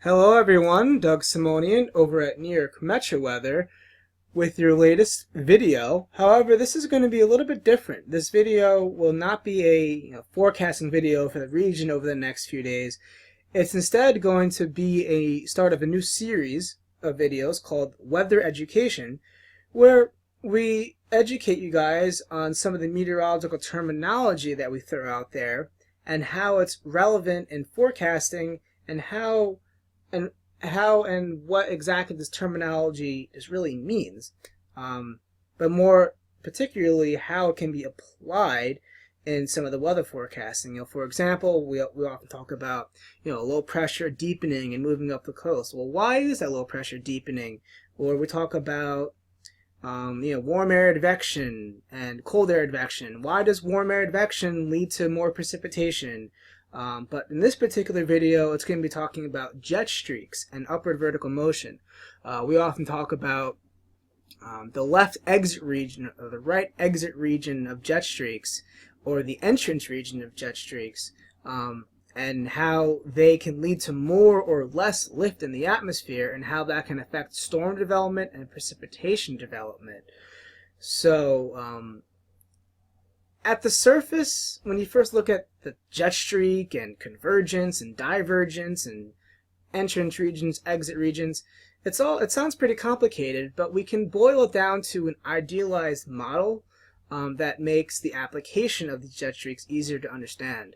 Hello everyone, Doug Simonian over at New York Metro Weather with your latest video. However, this is going to be a little bit different. This video will not be a forecasting video for the region over the next few days. It's instead going to be a start of a new series of videos called Weather Education, where we educate you guys on some of the meteorological terminology that we throw out there and how it's relevant in forecasting and how and what exactly this terminology really means, but more particularly how it can be applied in some of the weather forecasting. For example, we often talk about low pressure deepening and moving up the coast. Well, why is that low pressure deepening? Or we talk about warm air advection and cold air advection. Why does warm air advection lead to more precipitation? But in this particular video, it's going to be talking about jet streaks and upward vertical motion. We often talk about the left exit region or the right exit region of jet streaks, or the entrance region of jet streaks, and how they can lead to more or less lift in the atmosphere, and how that can affect storm development and precipitation development. So, at the surface, when you first look at the jet streak and convergence and divergence and entrance regions, exit regions, it sounds pretty complicated, but we can boil it down to an idealized model that makes the application of the jet streaks easier to understand.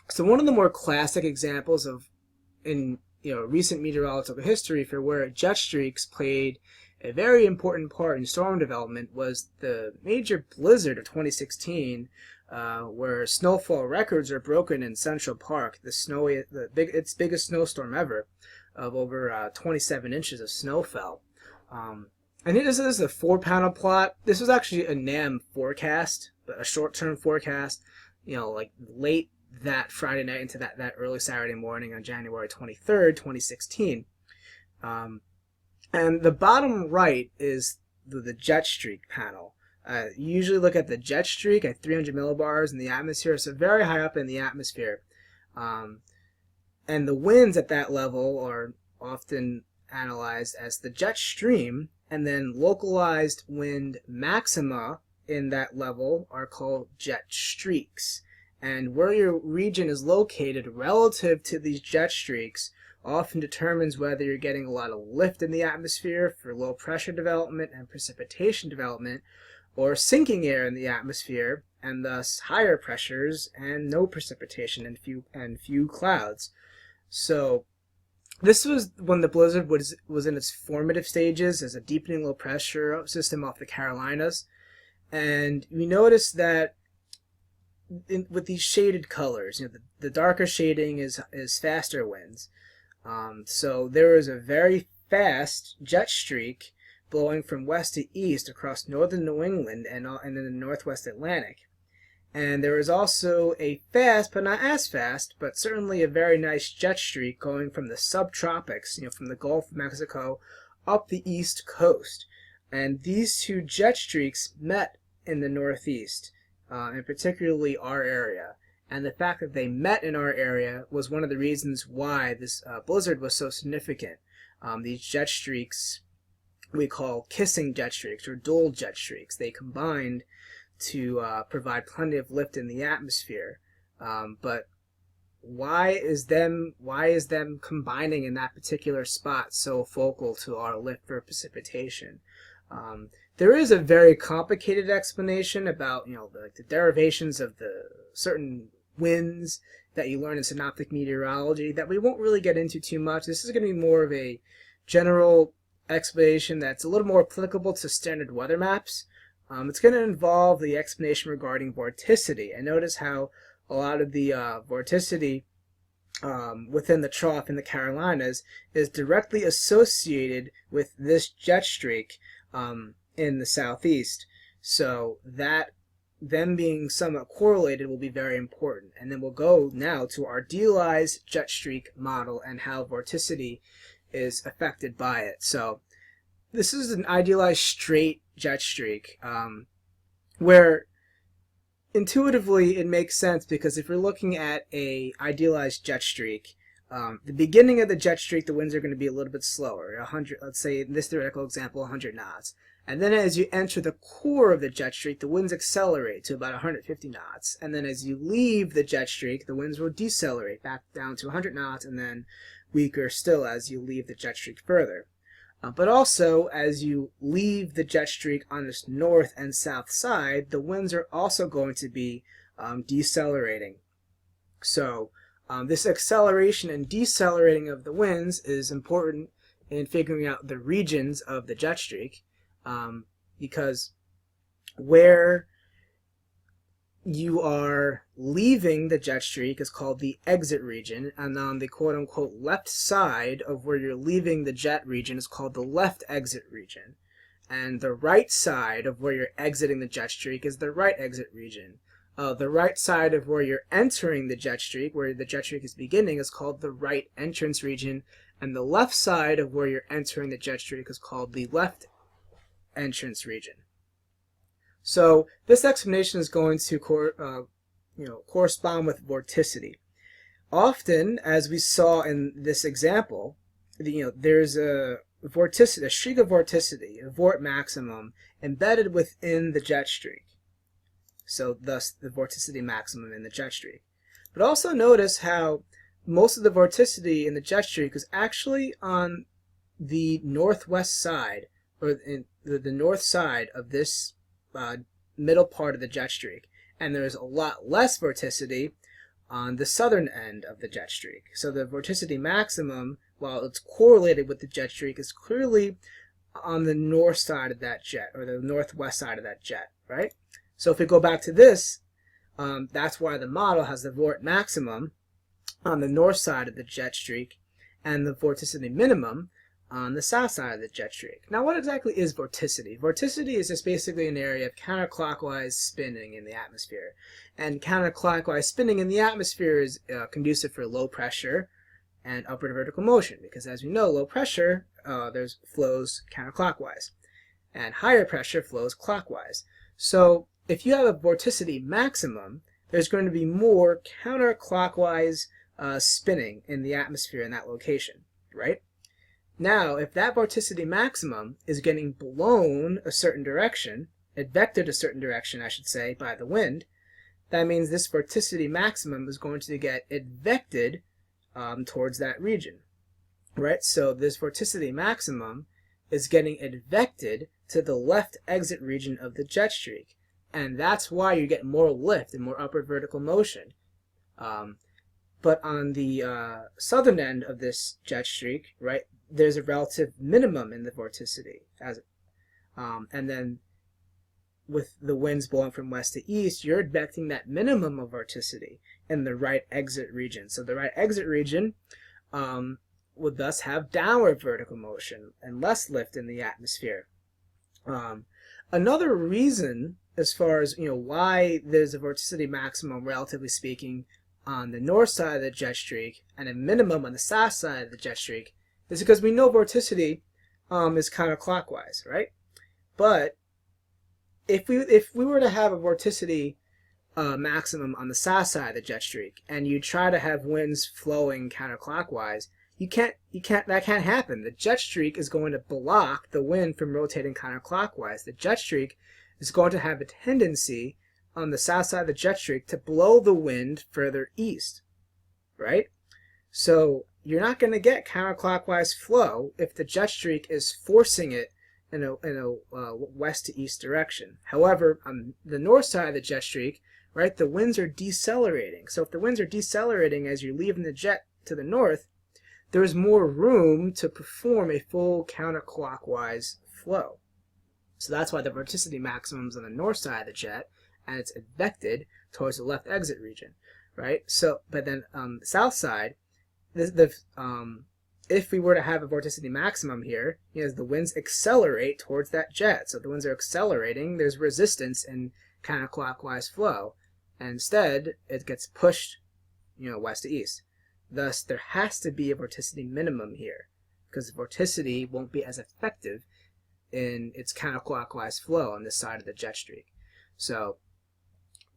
So one of the more classic examples in recent meteorological history for where jet streaks played a very important part in storm development was the major blizzard of 2016, where snowfall records are broken in Central Park. Its biggest snowstorm ever, of over 27 inches of snow fell. And this is a 4-panel plot. This was actually a NAM forecast, a short-term forecast, like late that Friday night into that early Saturday morning on January 23rd, 2016. And the bottom right is the jet streak panel. You usually look at the jet streak at 300 millibars in the atmosphere, so very high up in the atmosphere. And the winds at that level are often analyzed as the jet stream, and then localized wind maxima in that level are called jet streaks. And where your region is located relative to these jet streaks often determines whether you're getting a lot of lift in the atmosphere for low pressure development and precipitation development, or sinking air in the atmosphere and thus higher pressures and no precipitation and few clouds. So this was when the blizzard was in its formative stages as a deepening low pressure system off the Carolinas, and we noticed that with these shaded colors, the darker shading is faster winds. So there was a very fast jet streak blowing from west to east across northern New England and in the northwest Atlantic. And there was also a fast, but not as fast, but certainly a very nice jet streak going from the subtropics, from the Gulf of Mexico up the east coast. And these two jet streaks met in the northeast, and particularly our area. And the fact that they met in our area was one of the reasons why this blizzard was so significant. These jet streaks we call kissing jet streaks or dual jet streaks. They combined to provide plenty of lift in the atmosphere. But why is them combining in that particular spot so focal to our lift for precipitation? There is a very complicated explanation about the derivations of the certain winds that you learn in synoptic meteorology that we won't really get into too much. This is going to be more of a general explanation that's a little more applicable to standard weather maps. It's going to involve the explanation regarding vorticity, and notice how a lot of the vorticity within the trough in the Carolinas is directly associated with this jet streak in the southeast. So that them being somewhat correlated will be very important. And then we'll go now to our idealized jet streak model and how vorticity is affected by it. So this is an idealized straight jet streak, where intuitively it makes sense, because if you're looking at a idealized jet streak, the beginning of the jet streak, the winds are going to be a little bit slower, 100, let's say in this theoretical example, 100 knots. And then as you enter the core of the jet streak, the winds accelerate to about 150 knots. And then as you leave the jet streak, the winds will decelerate back down to 100 knots and then weaker still as you leave the jet streak further. But also, as you leave the jet streak on this north and south side, the winds are also going to be decelerating. So this acceleration and decelerating of the winds is important in figuring out the regions of the jet streak, because where you are leaving the jet streak is called the exit region, and on the quote-unquote left side of where you're leaving the jet region is called the left exit region, and the right side of where you're exiting the jet streak is the right exit region. The right side of where you're entering the jet streak, where the jet streak is beginning, is called the right entrance region, and the left side of where you're entering the jet streak is called the left entrance region. So this explanation is going to correspond with vorticity. Often, as we saw in this example, there's a vorticity, a streak of vorticity, a vort maximum, embedded within the jet streak. So thus the vorticity maximum in the jet streak. But also notice how most of the vorticity in the jet streak is actually on the northwest side, or in the north side of this middle part of the jet streak, and there's a lot less vorticity on the southern end of the jet streak. So the vorticity maximum, while it's correlated with the jet streak, is clearly on the north side of that jet, or the northwest side of that jet, right? So if we go back to this, that's why the model has the vort maximum on the north side of the jet streak and the vorticity minimum on the south side of the jet streak. Now, what exactly is vorticity? Vorticity is just basically an area of counterclockwise spinning in the atmosphere. And counterclockwise spinning in the atmosphere is conducive for low pressure and upward vertical motion, because as we know, low pressure there's flows counterclockwise, and higher pressure flows clockwise. So if you have a vorticity maximum, there's going to be more counterclockwise spinning in the atmosphere in that location, right? Now, if that vorticity maximum is getting blown a certain direction, advected a certain direction, I should say, by the wind, that means this vorticity maximum is going to get advected towards that region, right? So this vorticity maximum is getting advected to the left exit region of the jet streak, and that's why you get more lift and more upward vertical motion. But on the southern end of this jet streak, right, there's a relative minimum in the vorticity, and then with the winds blowing from west to east, you're advecting that minimum of vorticity in the right exit region. So the right exit region would thus have downward vertical motion and less lift in the atmosphere. Another reason, as far as why there's a vorticity maximum, relatively speaking, on the north side of the jet streak and a minimum on the south side of the jet streak, is because we know vorticity is counterclockwise, right? But if we were to have a vorticity maximum on the south side of the jet streak, and you try to have winds flowing counterclockwise, that can't happen. The jet streak is going to block the wind from rotating counterclockwise. The jet streak is going to have a tendency on the south side of the jet streak to blow the wind further east, right? So you're not going to get counterclockwise flow if the jet streak is forcing it in a west to east direction. However, on the north side of the jet streak, right, the winds are decelerating. So if the winds are decelerating as you're leaving the jet to the north, there's more room to perform a full counterclockwise flow. So that's why the vorticity maximum is on the north side of the jet, and it's advected towards the left exit region, right? So, but then on the south side, if we were to have a vorticity maximum here, as the winds accelerate towards that jet, so the winds are accelerating, there's resistance in counterclockwise flow, and instead it gets pushed, west to east. Thus, there has to be a vorticity minimum here, because vorticity won't be as effective in its counterclockwise flow on this side of the jet streak. So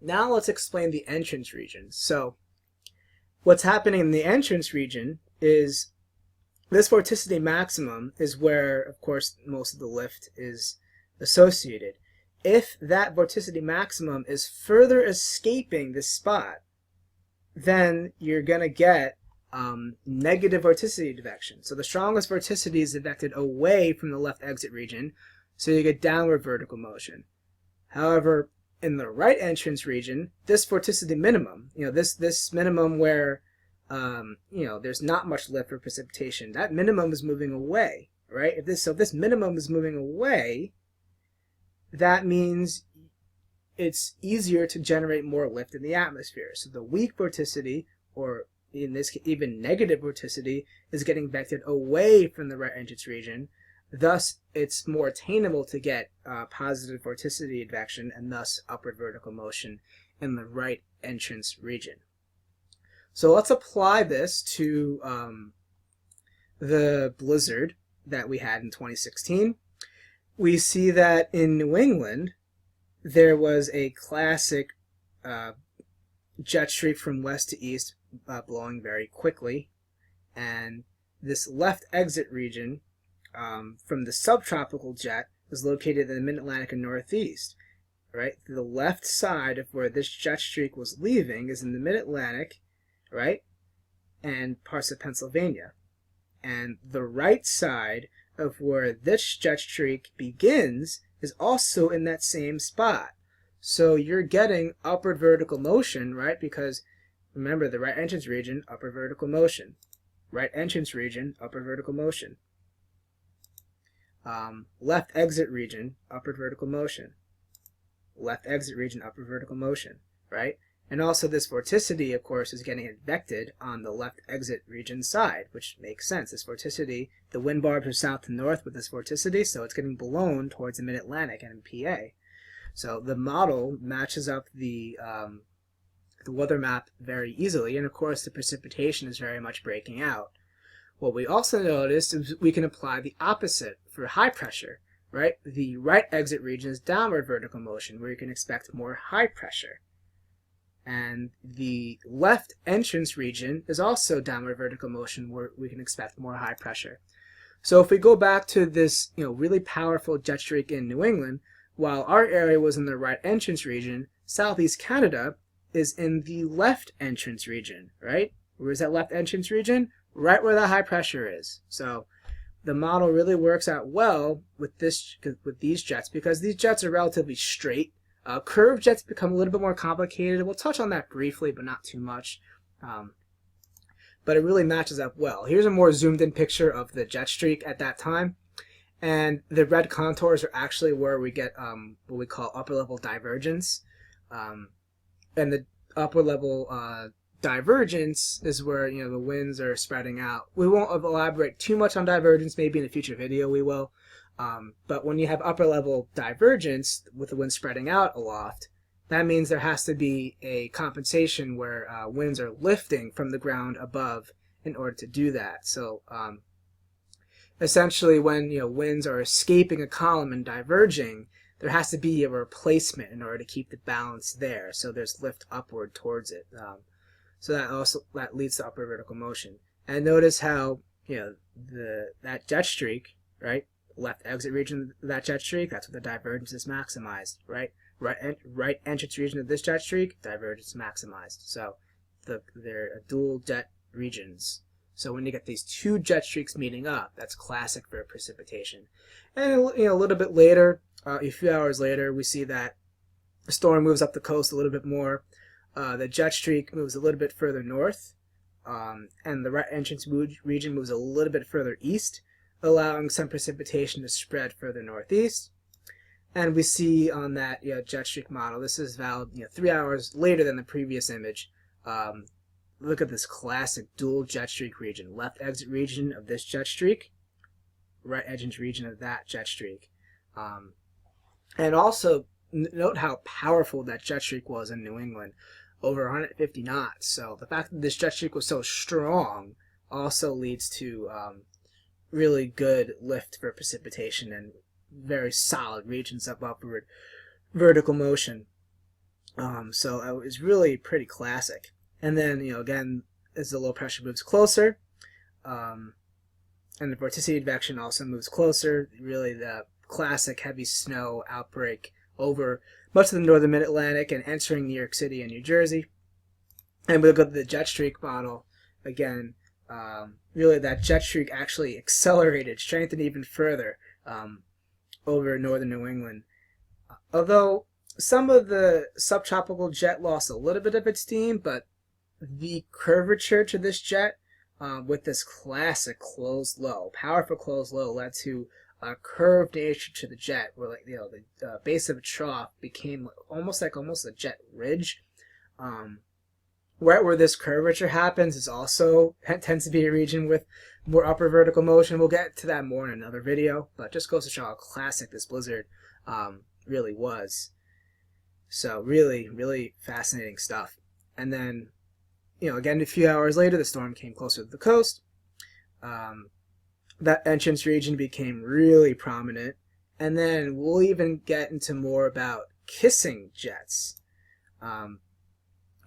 now let's explain the entrance region. So What's happening in the entrance region is this vorticity maximum is where, of course, most of the lift is associated. If that vorticity maximum is further escaping this spot, then you're going to get negative vorticity advection. So the strongest vorticity is advected away from the left exit region, so you get downward vertical motion. However, in the right entrance region, this vorticity minimum, this minimum where there's not much lift or precipitation, that minimum is moving away, right? If this minimum is moving away, that means it's easier to generate more lift in the atmosphere. So the weak vorticity, or in this case even negative vorticity, is getting vectored away from the right entrance region. Thus, it's more attainable to get positive vorticity advection and thus upward vertical motion in the right entrance region. So let's apply this to the blizzard that we had in 2016. We see that in New England, there was a classic jet streak from west to east blowing very quickly, and this left exit region from the subtropical jet is located in the mid-Atlantic and northeast. Right, the left side of where this jet streak was leaving is in the mid-Atlantic, right, and parts of Pennsylvania, and the right side of where this jet streak begins is also in that same spot. So you're getting upward vertical motion, right? Because remember, the right entrance region, upward vertical motion. Right entrance region, upward vertical motion. Left exit region, upward vertical motion. Left exit region, upward vertical motion, right? And also this vorticity, of course, is getting advected on the left exit region side, which makes sense. This vorticity, the wind barbs are south to north with this vorticity, so it's getting blown towards the mid-Atlantic and in PA. So the model matches up the weather map very easily, and of course the precipitation is very much breaking out. What we also noticed is we can apply the opposite for high pressure, right? The right exit region is downward vertical motion, where you can expect more high pressure. And the left entrance region is also downward vertical motion, where we can expect more high pressure. So if we go back to this really powerful jet streak in New England, while our area was in the right entrance region, southeast Canada is in the left entrance region, right? Where's that left entrance region? Right where the high pressure is. So the model really works out well with these jets, because these jets are relatively straight. Curved jets become a little bit more complicated. We'll touch on that briefly, but not too much. But it really matches up well. Here's a more zoomed in picture of the jet streak at that time. And the red contours are actually where we get what we call upper level divergence. And the upper level divergence is where the winds are spreading out. We won't elaborate too much on divergence. Maybe in a future video we will. But when you have upper level divergence with the wind spreading out aloft, that means there has to be a compensation where winds are lifting from the ground above in order to do that. So essentially, when winds are escaping a column and diverging, there has to be a replacement in order to keep the balance there. So there's lift upward towards it. So that leads to upward vertical motion. And notice how that jet streak, right? Left exit region of that jet streak, that's what the divergence is maximized, right? Right entrance region of this jet streak, divergence maximized. So they're dual jet regions. So when you get these two jet streaks meeting up, that's classic for precipitation. And a little bit later, a few hours later, we see that the storm moves up the coast a little bit more. The jet streak moves a little bit further north, and the right entrance region moves a little bit further east, allowing some precipitation to spread further northeast. And we see on that jet streak model, this is valid 3 hours later than the previous image. Look at this classic dual jet streak region. Left exit region of this jet streak, right entrance region of that jet streak. And also note how powerful that jet streak was in New England, over 150 knots. So the fact that this jet streak was so strong also leads to really good lift for precipitation and very solid regions of upward vertical motion. So it was really pretty classic. And then again, as the low pressure moves closer. And the vorticity advection also moves closer. Really the classic heavy snow outbreak over much of the northern mid-Atlantic and entering New York City and New Jersey. And we look at the jet streak model again. Really that jet streak actually accelerated, strengthened even further over northern New England. Although some of the subtropical jet lost a little bit of its steam, but the curvature to this jet with this classic closed low, powerful closed low, led to a curved nature to the jet, where the base of a trough became almost a jet ridge. Right where this curvature happens is also tends to be a region with more upper vertical motion. We'll get to that more in another video, but just goes to show how classic this blizzard really was. So really, really fascinating stuff. And then, again, a few hours later, the storm came closer to the coast. That entrance region became really prominent. And then we'll even get into more about kissing jets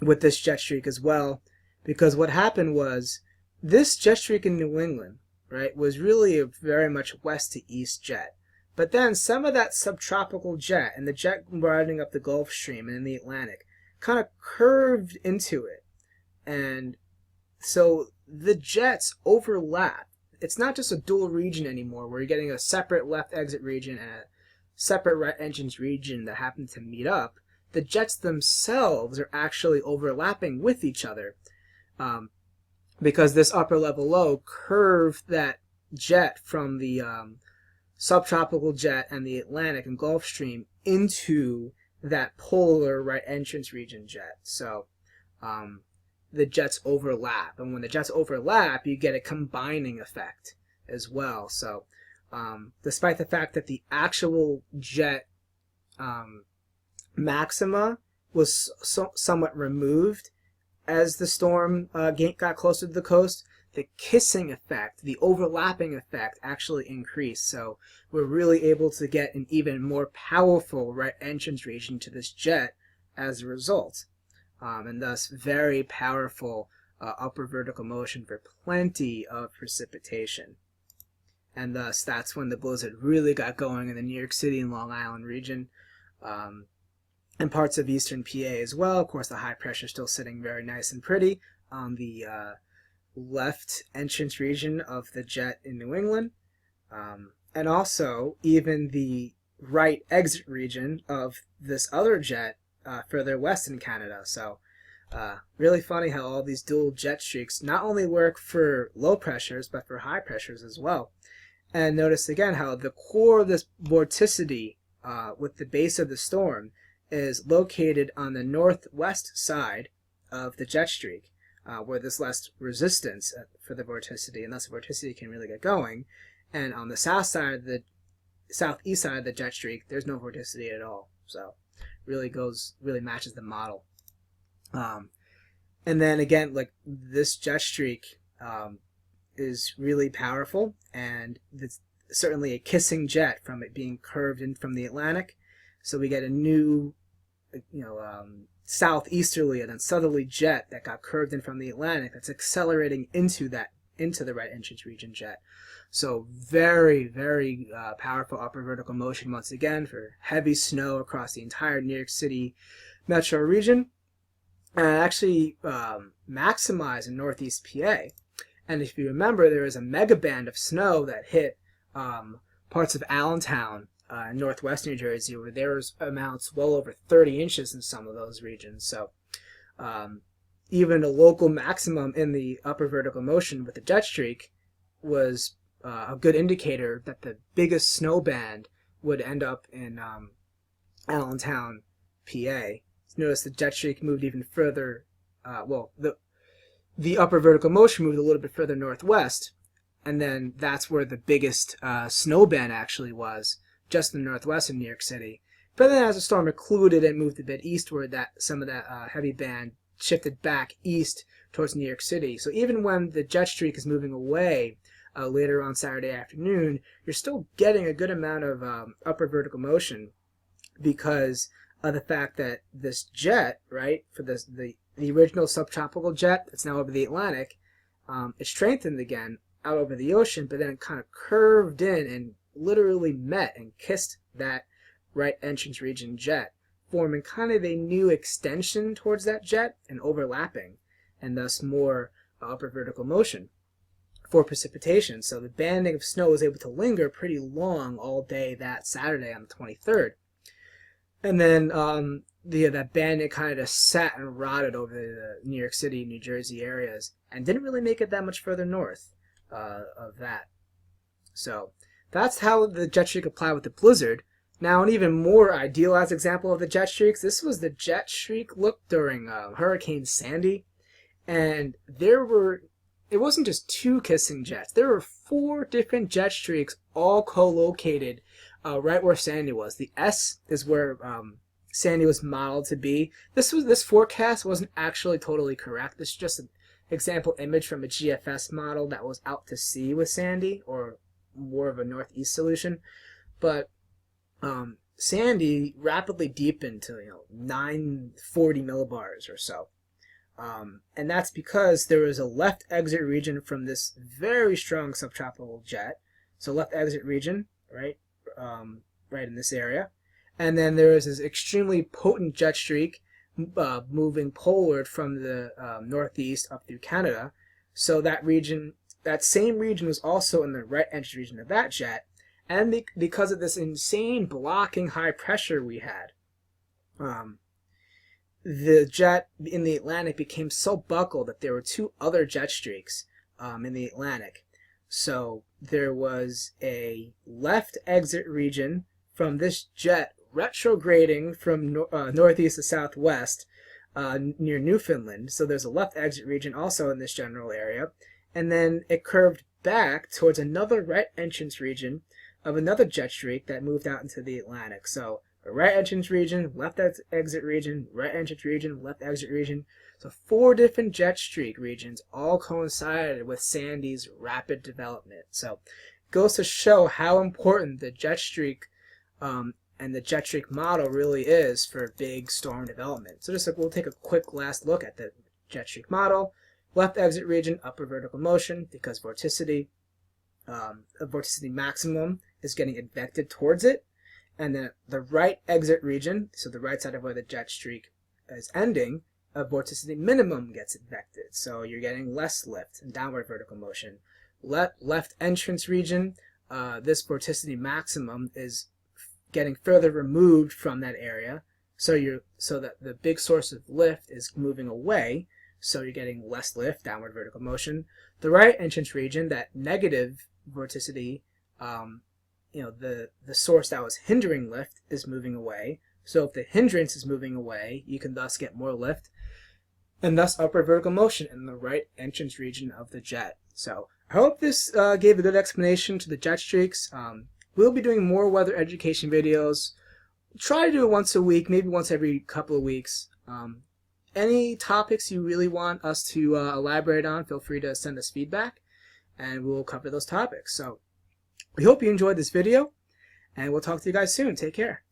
with this jet streak as well. Because what happened was, this jet streak in New England, right, was really a very much west to east jet. But then some of that subtropical jet and the jet riding up the Gulf Stream and in the Atlantic kind of curved into it. And so the jets overlap. It's not just a dual region anymore where you're getting a separate left exit region and a separate right entrance region that happen to meet up. The jets themselves are actually overlapping with each other because this upper level low curved that jet from the subtropical jet and the Atlantic and Gulf Stream into that polar right entrance region jet. So the jets overlap, and when the jets overlap, you get a combining effect as well. So despite the fact that the actual jet maxima was somewhat removed as the storm got closer to the coast, the kissing effect, the overlapping effect actually increased. So we're really able to get an even more powerful right entrance region to this jet as a result. And thus very powerful upper vertical motion for plenty of precipitation. And thus that's when the blizzard really got going in the New York City and Long Island region. And parts of eastern PA as well. Of course, the high pressure still sitting very nice and pretty on the left entrance region of the jet in New England. And also even the right exit region of this other jet further west in Canada. So really funny how all these dual jet streaks not only work for low pressures, but for high pressures as well. And notice again how the core of this vorticity with the base of the storm is located on the northwest side of the jet streak, where there's less resistance for the vorticity, and thus the vorticity can really get going. And on the southeast side of the jet streak, there's no vorticity at all. So really matches the model. And then again, like this jet streak is really powerful, and it's certainly a kissing jet from it being curved in from the Atlantic. So we get a new southeasterly and then southerly jet that got curved in from the Atlantic that's accelerating into the right entrance region jet. So very, very powerful upper vertical motion once again for heavy snow across the entire New York City metro region. And actually maximize in northeast PA. And if you remember, there was a mega band of snow that hit parts of Allentown in northwest New Jersey, where there was amounts well over 30 inches in some of those regions. So even a local maximum in the upper vertical motion with the jet streak was a good indicator that the biggest snow band would end up in Allentown, PA. Notice the jet streak moved even further, the upper vertical motion moved a little bit further northwest, and then that's where the biggest snow band actually was, just in the northwest of New York City. But then as the storm occluded and moved a bit eastward, that some of that heavy band shifted back east towards New York City. So even when the jet streak is moving away later on Saturday afternoon, you're still getting a good amount of upper vertical motion because of the fact that this jet, right, for the the original subtropical jet that's now over the Atlantic, it strengthened again out over the ocean, but then it kind of curved in and literally met and kissed that right entrance region jet, forming kind of a new extension towards that jet and overlapping, and thus more upper vertical motion for precipitation. So the banding of snow was able to linger pretty long all day that Saturday on the 23rd. And then that banding kind of just sat and rotted over the New York City, New Jersey areas and didn't really make it that much further north of that. So that's how the jet streak applied with the blizzard. Now, an even more idealized example of the jet streaks, this was the jet streak look during Hurricane Sandy. And it wasn't just two kissing jets. There were 4 different jet streaks all co-located right where Sandy was. The S is where Sandy was modeled to be. This forecast wasn't actually totally correct. This is just an example image from a GFS model that was out to sea with Sandy, or more of a northeast solution. But Sandy rapidly deepened to 940 millibars or so. And that's because there was a left exit region from this very strong subtropical jet. So left exit region, right in this area. And then there was this extremely potent jet streak moving poleward from the northeast up through Canada. So that same region was also in the right entry region of that jet. And because of this insane blocking high pressure we had, the jet in the Atlantic became so buckled that there were 2 other jet streaks in the Atlantic. So there was a left exit region from this jet retrograding from northeast to southwest near Newfoundland. So there's a left exit region also in this general area. And then it curved back towards another right entrance region of another jet streak that moved out into the Atlantic. So a right entrance region, left exit region, right entrance region, left exit region. So 4 different jet streak regions all coincided with Sandy's rapid development. So it goes to show how important the jet streak and the jet streak model really is for big storm development. So we'll take a quick last look at the jet streak model. Left exit region, upper vertical motion, because vorticity maximum is getting advected towards it. And then the right exit region, so the right side of where the jet streak is ending, a vorticity minimum gets advected. So you're getting less lift and downward vertical motion. Left entrance region, this vorticity maximum is getting further removed from that area. So that the big source of lift is moving away. So you're getting less lift, downward vertical motion. The right entrance region, that negative vorticity, the source that was hindering lift is moving away. So if the hindrance is moving away, you can thus get more lift and thus upward vertical motion in the right entrance region of the jet. So I hope this gave a good explanation to the jet streaks. We'll be doing more weather education videos. Try to do it once a week, maybe once every couple of weeks. Any topics you really want us to elaborate on, feel free to send us feedback, and we'll cover those topics. So we hope you enjoyed this video, and we'll talk to you guys soon. Take care.